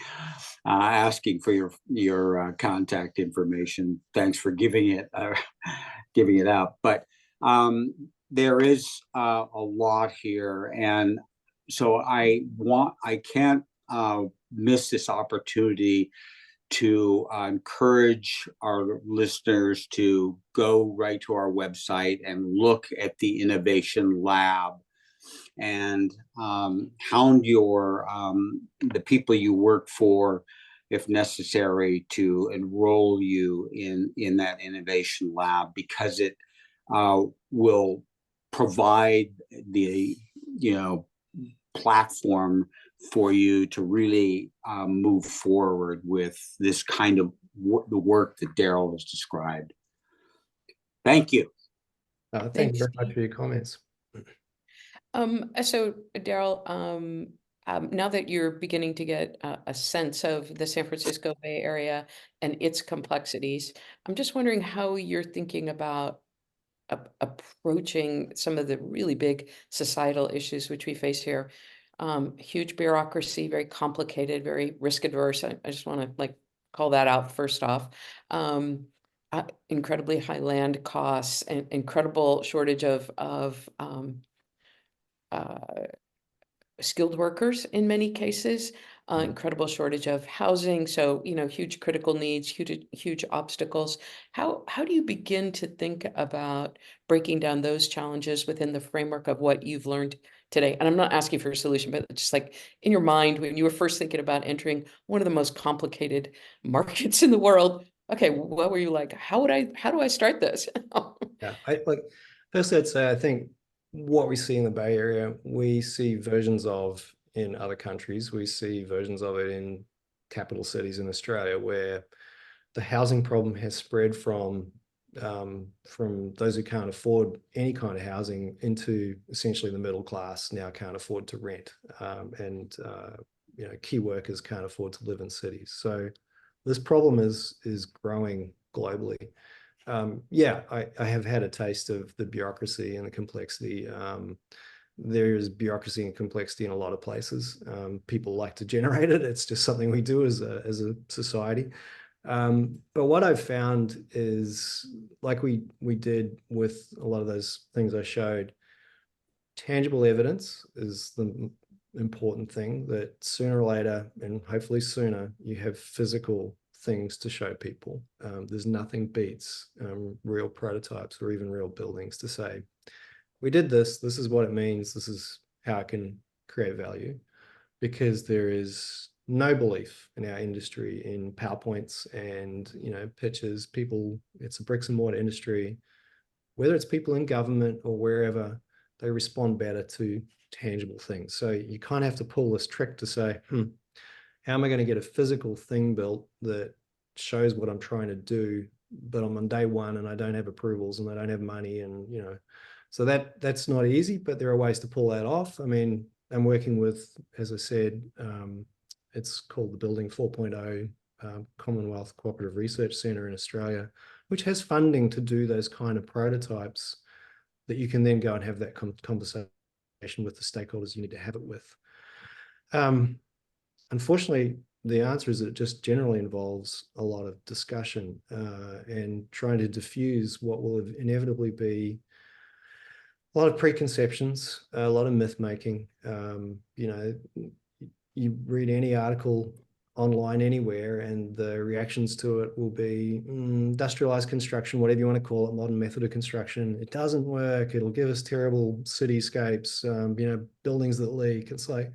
asking for your contact information. Thanks for giving it out. But there is a lot here, and so I can't miss this opportunity to encourage our listeners to go right to our website and look at the Innovation Lab and hound the people you work for, if necessary, to enroll you in that Innovation Lab, because it will provide the platform for you to really move forward with this kind of the work that Daryl has described. Thank you. Thank you very much for your comments. So Daryl, now that you're beginning to get a sense of the San Francisco Bay Area and its complexities, I'm just wondering how you're thinking about approaching some of the really big societal issues which we face here. Huge bureaucracy, very complicated, very risk adverse. I just want to like call that out first off. Incredibly high land costs and incredible shortage of uh, skilled workers in many cases, incredible shortage of housing. So, huge critical needs, huge obstacles. How do you begin to think about breaking down those challenges within the framework of what you've learned today? And I'm not asking for a solution, but just like in your mind, when you were first thinking about entering one of the most complicated markets in the world, okay, what were you like? How do I start this? Yeah, I like first I'd say I think what we see in the Bay Area, we see versions of in other countries. We see versions of it in capital cities in Australia where the housing problem has spread from those who can't afford any kind of housing into essentially the middle class now can't afford to rent, and key workers can't afford to live in cities. So this problem is growing globally. Yeah, I have had a taste of the bureaucracy and the complexity. There's bureaucracy and complexity in a lot of places. People like to generate it. It's just something we do as a society. But what I've found is, like we did with a lot of those things I showed, tangible evidence is the important thing, that sooner or later, and hopefully sooner, you have physical things to show people. There's nothing beats real prototypes or even real buildings to say, we did this, this is what it means, this is how it can create value, because there is no belief in our industry in PowerPoints and pitches. People, it's a bricks and mortar industry. Whether it's people in government or wherever, they respond better to tangible things. So you kind of have to pull this trick to say, how am I going to get a physical thing built that shows what I'm trying to do, but I'm on day one and I don't have approvals and I don't have money, and so that's not easy, but there are ways to pull that off. I mean, I'm working with, as I said, it's called the Building 4.0 Commonwealth Cooperative Research Centre in Australia, which has funding to do those kind of prototypes that you can then go and have that conversation with the stakeholders you need to have it with. Unfortunately, the answer is that it just generally involves a lot of discussion and trying to diffuse what will inevitably be a lot of preconceptions, a lot of myth making. You read any article online anywhere and the reactions to it will be industrialized construction, whatever you want to call it, modern method of construction. It doesn't work. It'll give us terrible cityscapes, buildings that leak. It's like,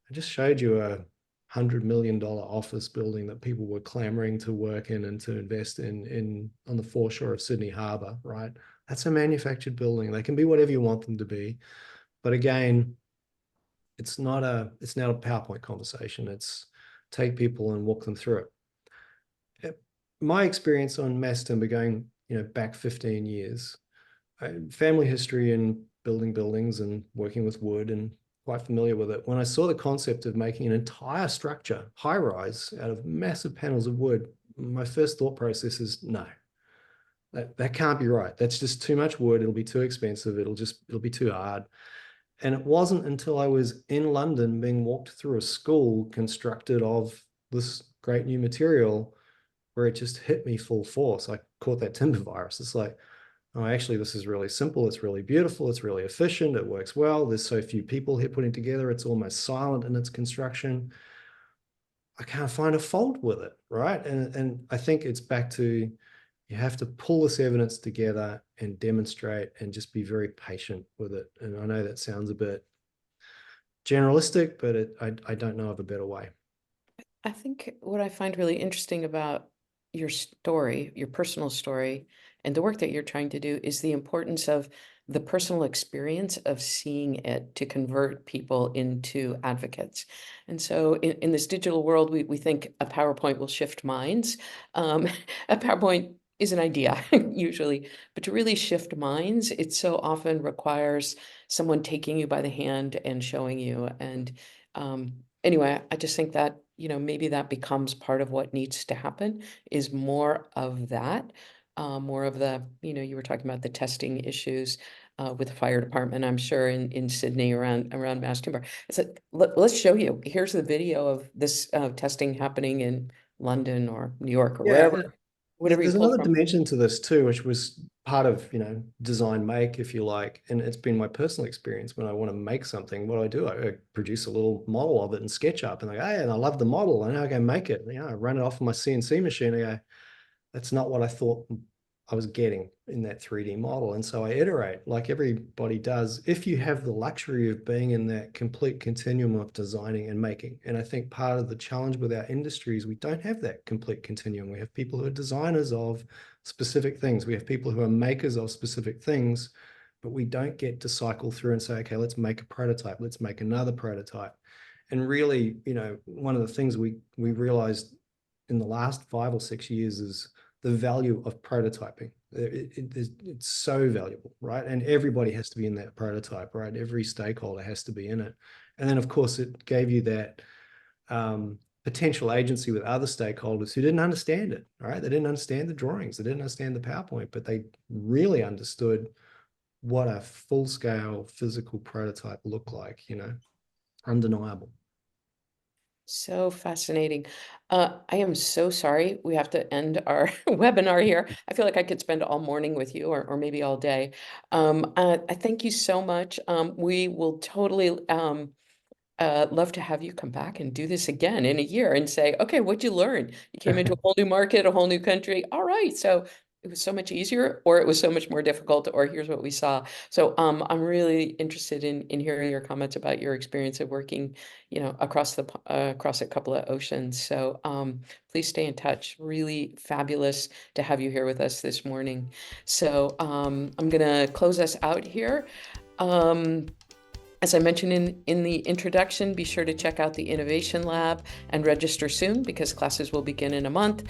I just showed you $100 million office building that people were clamoring to work in and to invest in on the foreshore of Sydney Harbour, right? That's a manufactured building. They can be whatever you want them to be. But again, it's not a PowerPoint conversation. It's take people and walk them through it. My experience on mass timber going, back 15 years, family history in building buildings and working with wood and quite familiar with it. When I saw the concept of making an entire structure, high rise, out of massive panels of wood, my first thought process is no. That can't be right. That's just too much wood. It'll be too expensive. It'll be too hard. And it wasn't until I was in London being walked through a school constructed of this great new material where it just hit me full force. I caught that timber virus. It's like, oh, actually, this is really simple. It's really beautiful. It's really efficient. It works well. There's so few people here putting together. It's almost silent in its construction. I can't find a fault with it, right? And I think it's back to, you have to pull this evidence together and demonstrate and just be very patient with it. And I know that sounds a bit generalistic, but I don't know of a better way. I think what I find really interesting about your story, your personal story, and the work that you're trying to do is the importance of the personal experience of seeing it to convert people into advocates. And so in this digital world, we think a PowerPoint will shift minds. A PowerPoint is an idea usually, but to really shift minds, it so often requires someone taking you by the hand and showing you. And anyway, I just think that, maybe that becomes part of what needs to happen, is more of that, more of the, you were talking about the testing issues with the fire department, I'm sure in Sydney around Mastonbar. It's like, let's show you. Here's the video of this testing happening in London or New York or Yeah, wherever, whatever you there's pull another from. dimension to this too, which was part of, design make, if you like. And it's been my personal experience when I want to make something. What do? I produce a little model of it in SketchUp, and I go, hey, and I love the model, and now I go make it. I run it off my CNC machine. I go, that's not what I thought I was getting in that 3D model. And so I iterate like everybody does, if you have the luxury of being in that complete continuum of designing and making. And I think part of the challenge with our industry is we don't have that complete continuum. We have people who are designers of specific things. We have people who are makers of specific things, but we don't get to cycle through and say, okay, let's make a prototype. Let's make another prototype. And really, one of the things we realized in the last 5 or 6 years is the value of prototyping. It's so valuable, right? And everybody has to be in that prototype, right? Every stakeholder has to be in it. And then, of course, it gave you that potential agency with other stakeholders who didn't understand it, right? They didn't understand the drawings. They didn't understand the PowerPoint, but they really understood what a full-scale physical prototype looked like, undeniable. So fascinating. I am so sorry we have to end our webinar here. I feel like I could spend all morning with you, or maybe all day. I thank you so much. We will totally love to have you come back and do this again in a year and say, okay, what'd you learn? You came into a whole new market, a whole new country. All right, so it was so much easier, or it was so much more difficult, or here's what we saw. So I'm really interested in hearing your comments about your experience of working, across a couple of oceans. So please stay in touch. Really fabulous to have you here with us this morning. So I'm gonna close us out here. As I mentioned in the introduction, be sure to check out the Innovation Lab and register soon, because classes will begin in a month.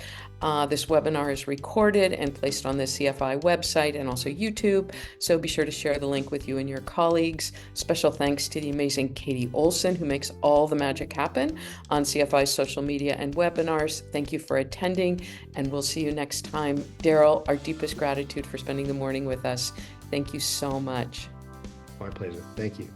This webinar is recorded and placed on the CFI website and also YouTube, so be sure to share the link with you and your colleagues. Special thanks to the amazing Katie Olson, who makes all the magic happen on CFI's social media and webinars. Thank you for attending, and we'll see you next time. Daryl, our deepest gratitude for spending the morning with us. Thank you so much. My pleasure. Thank you.